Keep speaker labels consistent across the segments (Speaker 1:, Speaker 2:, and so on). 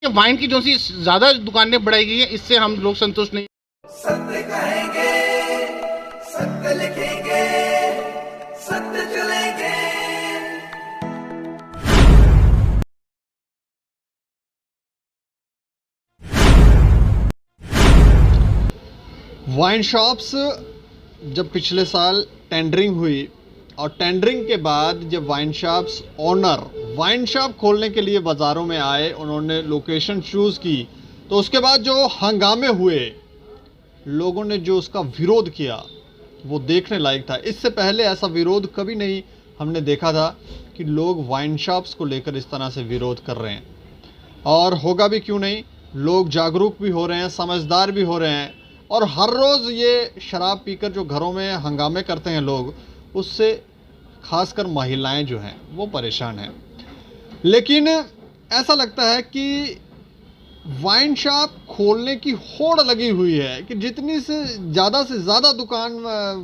Speaker 1: Wine की जो सी ज्यादा दुकानें बढ़ाई गई है, इससे हम लोग संतुष्ट नहीं।
Speaker 2: सत्य कहेंगे, सत्य लिखेंगे, सत्य चलेंगे।
Speaker 3: वाइन शॉप्स जब पिछले साल टेंडरिंग हुई और टेंडरिंग के बाद जब wine shops owner wine shop खोलने के लिए बाज़ारों में आए, उन्होंने लोकेशन चूज़ की, तो उसके बाद जो हंगामे हुए, लोगों ने जो उसका विरोध किया वो देखने लायक था। इससे पहले ऐसा विरोध कभी नहीं हमने देखा था कि लोग वाइन शॉप्स को लेकर इस तरह से विरोध कर रहे हैं, और होगा भी क्यों नहीं। लोग जागरूक भी हो रहे हैं, समझदार भी हो रहे हैं, और हर रोज़ ये शराब पीकर जो घरों में हंगामे करते हैं लोग, उससे खासकर महिलाएं जो हैं वो परेशान हैं। लेकिन ऐसा लगता है कि वाइन शॉप खोलने की होड़ लगी हुई है कि जितनी से ज़्यादा दुकान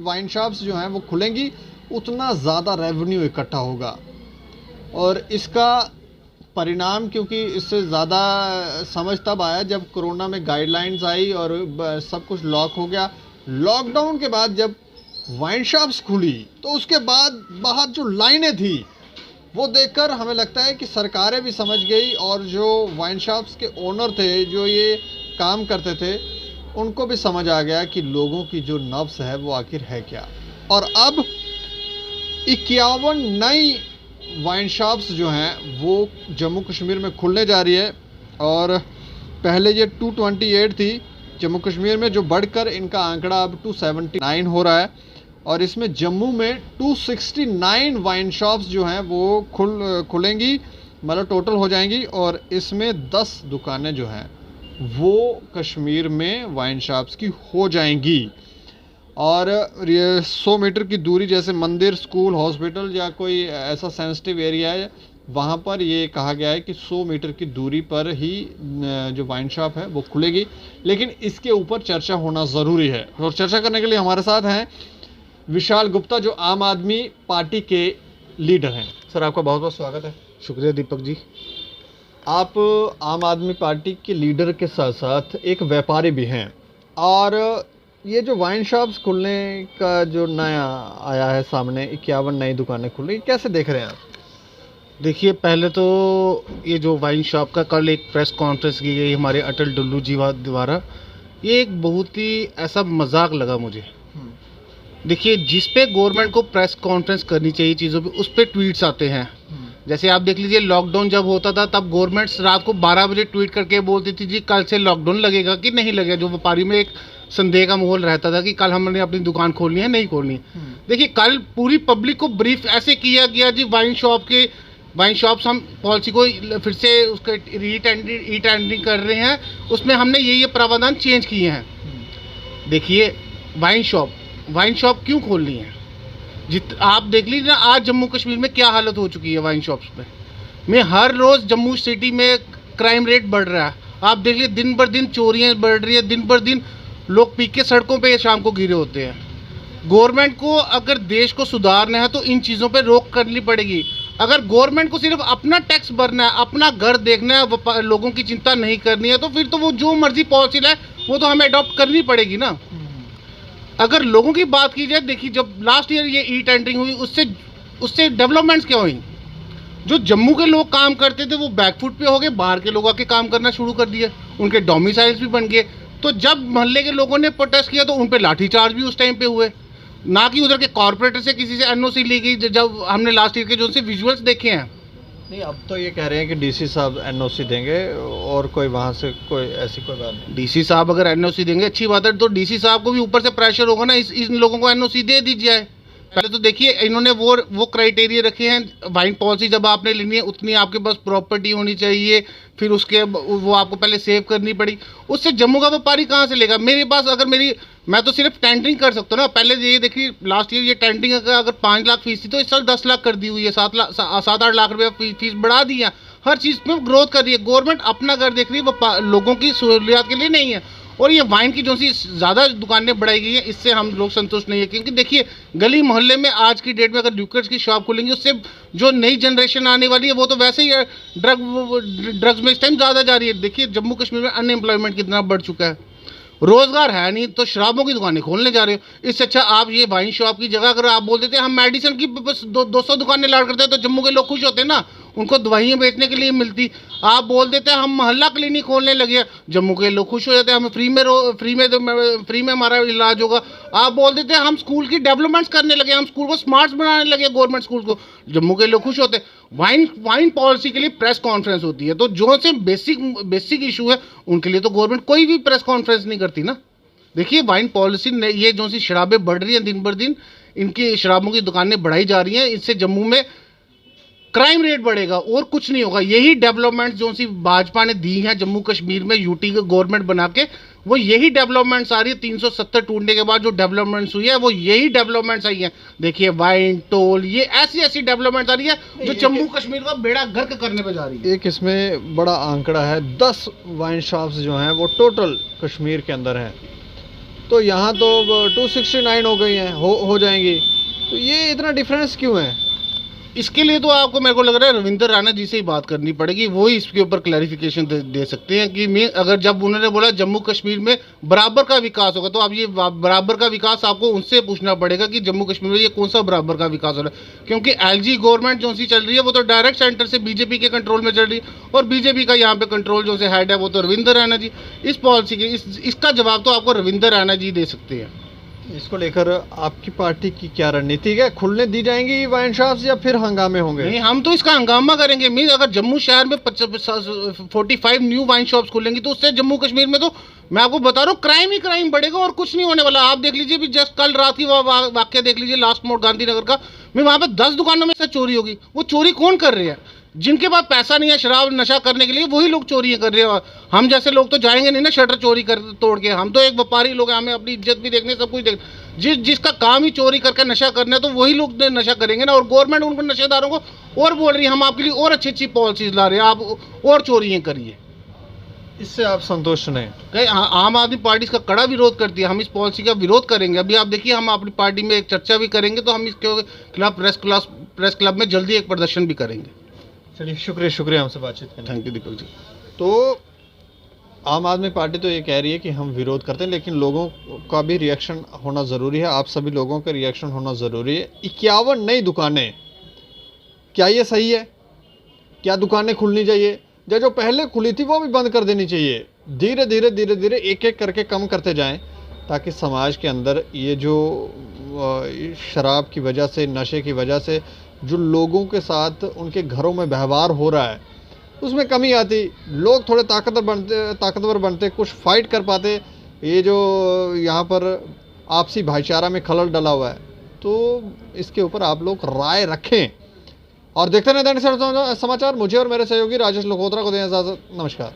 Speaker 3: वाइन शॉप्स जो हैं वो खुलेंगी, उतना ज़्यादा रेवेन्यू इकट्ठा होगा। और इसका परिणाम, क्योंकि इससे ज़्यादा समझ तब आया जब कोरोना में गाइडलाइंस आई और सब कुछ लॉक हो गया। लॉकडाउन के बाद जब वाइन शॉप्स खुली तो उसके बाद बाहर जो लाइनें थी वो देखकर हमें लगता है कि सरकारें भी समझ गई, और जो वाइन शॉप्स के ओनर थे, जो ये काम करते थे, उनको भी समझ आ गया कि लोगों की जो नब्ज़ है वो आखिर है क्या। और अब 51 नई वाइन शॉप्स जो हैं वो जम्मू कश्मीर में खुलने जा रही है, और पहले ये 228 थी जम्मू कश्मीर में, जो बढ़कर इनका आंकड़ा अब 279 हो रहा है। और इसमें जम्मू में 269 वाइन शॉप्स जो हैं वो खुलेंगी, मतलब टोटल हो जाएंगी। और इसमें 10 दुकानें जो हैं वो कश्मीर में वाइन शॉप्स की हो जाएंगी। और ये 100 मीटर की दूरी, जैसे मंदिर, स्कूल, हॉस्पिटल या कोई ऐसा सेंसिटिव एरिया है, वहाँ पर ये कहा गया है कि 100 मीटर की दूरी पर ही जो वाइन शॉप है वो खुलेगी। लेकिन इसके ऊपर चर्चा होना ज़रूरी है, और चर्चा करने के लिए हमारे साथ हैं विशाल गुप्ता, जो आम आदमी पार्टी के लीडर हैं। सर, आपका बहुत बहुत स्वागत है।
Speaker 4: शुक्रिया दीपक जी।
Speaker 3: आप आम आदमी पार्टी के लीडर के साथ साथ एक व्यापारी भी हैं, और ये जो वाइन शॉप्स खुलने का जो नया आया है सामने, 51 नई दुकानें खुल रही, कैसे देख रहे हैं आप?
Speaker 4: देखिए, पहले तो ये जो वाइन शॉप का कल एक प्रेस कॉन्फ्रेंस की गई हमारे अटल डुल्लू जी द्वारा, ये एक बहुत ही ऐसा मजाक लगा मुझे। देखिए, जिस पे गवर्नमेंट को प्रेस कॉन्फ्रेंस करनी चाहिए चीज़ों पे, उस पर ट्वीट्स आते हैं। जैसे आप देख लीजिए, लॉकडाउन जब होता था तब गवर्नमेंट रात को 12 बजे ट्वीट करके बोलती थी जी कल से लॉकडाउन लगेगा कि नहीं लगेगा, जो व्यापारी में एक संदेह का माहौल रहता था कि कल हमने अपनी दुकान खोलनी है नहीं खोलनी। देखिए, कल पूरी पब्लिक को ब्रीफ ऐसे किया गया जी, वाइन शॉप्स हम पॉलिसी को फिर से उसके रीटेंडरिंग कर रहे हैं, उसमें हमने ये प्रावधान चेंज किए हैं। देखिए, वाइन शॉप क्यों खोलनी है? आप देख लीजिए ना, आज जम्मू कश्मीर में क्या हालत हो चुकी है वाइन शॉप्स में हर रोज़ जम्मू सिटी में क्राइम रेट बढ़ रहा है। आप देख लीजिए, दिन बर दिन चोरियाँ बढ़ रही है, दिन बर दिन लोग पी के सड़कों पे शाम को गिरे होते हैं। गवर्नमेंट को अगर देश को सुधारना है तो इन चीज़ों पे रोक करनी पड़ेगी। अगर गवर्नमेंट को सिर्फ अपना टैक्स भरना है, अपना घर देखना है, लोगों की चिंता नहीं करनी है, तो फिर तो वो जो मर्जी पॉलिसी लाए वो तो हमें अडॉप्ट करनी पड़ेगी ना। अगर लोगों की बात की जाए, देखिए, जब लास्ट ईयर ये ई टेंडरिंग हुई, उससे डेवलपमेंट्स क्या हुई? जो जम्मू के लोग काम करते थे वो बैकफुट पे हो गए, बाहर के लोग आके काम करना शुरू कर दिए, उनके डोमिसाइल्स भी बन गए। तो जब मोहल्ले के लोगों ने प्रोटेस्ट किया तो उन पे लाठीचार्ज भी उस टाइम पे हुए, ना कि उधर के कॉर्पोरेटर से किसी से एनओसी ली गई। जब हमने लास्ट ईयर के जो उनसे विजुअल्स देखे हैं,
Speaker 3: नहीं, अब तो ये कह रहे हैं कि डीसी साहब एनओसी देंगे, और कोई वहाँ से कोई ऐसी कोई बात नहीं।
Speaker 4: डीसी साहब अगर एनओसी देंगे अच्छी बात है, तो डीसी साहब को भी ऊपर से प्रेशर होगा ना, इन लोगों को एनओसी दे दीजिए। पहले तो देखिए, इन्होंने वो क्राइटेरिया रखे हैं। वाइन पॉलिसी जब आपने लेनी है, उतनी आपके पास प्रॉपर्टी होनी चाहिए, फिर उसके वो आपको पहले सेव करनी पड़ी। उससे जम्मू का व्यापारी कहाँ से लेगा? मेरे पास अगर मैं तो सिर्फ टेंडरिंग कर सकता हूँ ना। पहले ये देखिए, लास्ट ईयर ये टेंडरिंग अगर 5 लाख फीस थी, तो इस साल 10 लाख कर दी हुई है, 7-8 लाख रुपये फीस बढ़ा दी है। हर चीज़ में ग्रोथ कर रही है गवर्नमेंट, अपना घर देख रही है, लोगों की सहूलियात के लिए नहीं है।
Speaker 1: और ये वाइन की जो सी ज़्यादा दुकानें बढ़ाई गई हैं, इससे हम लोग संतुष्ट नहीं है। क्योंकि देखिए गली मोहल्ले में आज की डेट में अगर ल्यूकर्स की शॉप खुलेंगी, उससे जो नई जनरेशन आने वाली है वो तो वैसे ही ड्रग्स में इस टाइम ज़्यादा जा रही है। देखिए जम्मू कश्मीर में अनएम्प्लॉयमेंट कितना बढ़ चुका है, रोजगार है नहीं, तो शराबों की दुकानें खोलने जा रहे हो। इससे अच्छा आप ये वाइन शॉप की जगह अगर आप बोल देते हम मेडिसिन की बस 200 दुकानें लाड करते हैं, तो जम्मू के लोग खुश होते ना, उनको दवाइयाँ बेचने के लिए मिलती। आप बोल देते हम मोहल्ला क्लिनिक खोलने लगे, जम्मू के लोग खुश हो जाते हैं, हमें फ्री में हमारा इलाज होगा। आप बोल देते हैं हम स्कूल की डेवलपमेंट्स करने लगे, हम स्कूल को स्मार्ट बनाने लगे, गवर्नमेंट स्कूल को, जम्मू के लोग खुश होते हैं। वाइन पॉलिसी के लिए प्रेस कॉन्फ्रेंस होती है, तो जो से बेसिक इशू है उनके लिए तो गवर्नमेंट कोई भी प्रेस कॉन्फ्रेंस नहीं करती ना। देखिए वाइन पॉलिसी ये जो सी शराबें बढ़ रही हैं दिन बर दिन, इनकी शराबों की दुकानें बढ़ाई जा रही हैं, इससे जम्मू में क्राइम रेट बढ़ेगा और कुछ नहीं होगा। यही डेवलपमेंट जो सी भाजपा ने दी हैं जम्मू कश्मीर में यूटी का गवर्नमेंट बना के, वो यही डेवलपमेंट्स आ रही है। 370 टूटने के बाद जो डेवलपमेंट्स हुई है वो यही डेवलपमेंट्स आई हैं। देखिए वाइन टोल, ये ऐसी डेवलपमेंट आ रही है जो जम्मू कश्मीर का बेड़ा गर्क करने पे जा रही है।
Speaker 3: एक इसमें बड़ा आंकड़ा है, 10 वाइन शॉप्स जो हैं वो टोटल कश्मीर के अंदर हैं, तो यहाँ तो 269 हो गई हैं, हो जाएंगी, तो ये इतना डिफरेंस क्यों है?
Speaker 1: इसके लिए तो आपको मेरे को लग रहा है रविंद्र राणा जी से ही बात करनी पड़ेगी, वो ही इसके ऊपर क्लैरिफिकेशन दे सकते हैं कि मैं अगर जब उन्होंने बोला जम्मू कश्मीर में बराबर का विकास होगा, तो अब ये बराबर का विकास आपको उनसे पूछना पड़ेगा कि जम्मू कश्मीर में ये कौन सा बराबर का विकास हो रहा है। क्योंकि एलजी गवर्नमेंट जो सी चल रही है वो तो डायरेक्ट सेंटर से बीजेपी के कंट्रोल में चल रही है, और बीजेपी का यहाँ पे कंट्रोल जो से हेड है वो तो रविंद्र राणा जी। इस पॉलिसी के इसका जवाब तो आपको रविंद्र राणा जी दे सकते हैं।
Speaker 3: इसको लेकर आपकी पार्टी की क्या रणनीति है? खुलने दी जाएंगी वाइन शॉप्स या फिर हंगामे होंगे?
Speaker 1: नहीं, हम तो इसका हंगामा करेंगे। मीन अगर जम्मू शहर में 45 न्यू वाइन शॉप्स खुलेंगी, तो उससे जम्मू कश्मीर में तो मैं आपको बता रहा हूँ क्राइम ही क्राइम बढ़ेगा और कुछ नहीं होने वाला। आप देख लीजिए भी जस्ट कल रात की वाक्य देख लीजिए, लास्ट मोड गांधीनगर का, मैं वहाँ पे 10 दुकानों में से चोरी होगी। वो चोरी कौन कर रहे हैं? जिनके पास पैसा नहीं है शराब नशा करने के लिए, वही लोग चोरियां कर रहे हैं। हम जैसे लोग तो जाएंगे नहीं ना शटर चोरी कर तोड़ के, हम तो एक व्यापारी लोग हैं, हमें अपनी इज्जत भी देखनी, सब कुछ देखना। जिसका काम ही चोरी करके नशा करना है, तो वही लोग नशा करेंगे ना। और गवर्नमेंट उनको नशेदारों को और बोल रही है हम आपके लिए और अच्छी पॉलिसीज ला रहे हैं, आप और चोरियाँ करिए।
Speaker 3: इससे आप संतुष्ट नहीं?
Speaker 1: कहीं आम आदमी पार्टी इसका कड़ा विरोध करती है, हम इस पॉलिसी का विरोध करेंगे। अभी आप देखिए हम अपनी पार्टी में एक चर्चा भी करेंगे, तो हम इसके खिलाफ प्रेस क्लब में जल्दी एक प्रदर्शन भी करेंगे।
Speaker 3: चलिए शुक्रिया हमसे बातचीत करने।
Speaker 1: Thank you Deepak ji.
Speaker 3: तो आम आदमी पार्टी तो ये कह रही है कि हम विरोध करते हैं, लेकिन लोगों का भी रिएक्शन होना ज़रूरी है, आप सभी लोगों का रिएक्शन होना ज़रूरी है। 51 नई दुकानें, क्या ये सही है? क्या दुकानें खुलनी चाहिए? जो पहले खुली थी वो भी बंद कर देनी चाहिए। धीरे धीरे एक करके कम करते जाएं, ताकि समाज के अंदर ये जो शराब की वजह से, नशे की वजह से जो लोगों के साथ उनके घरों में व्यवहार हो रहा है उसमें कमी आती, लोग थोड़े ताकतवर बनते, कुछ फाइट कर पाते। ये जो यहाँ पर आपसी भाईचारा में खलल डला हुआ है, तो इसके ऊपर आप लोग राय रखें और देखते रहें दैनिक सवेरा समाचार। मुझे और मेरे सहयोगी राजेश लोकोत्रा को दें इजाज़त। नमस्कार।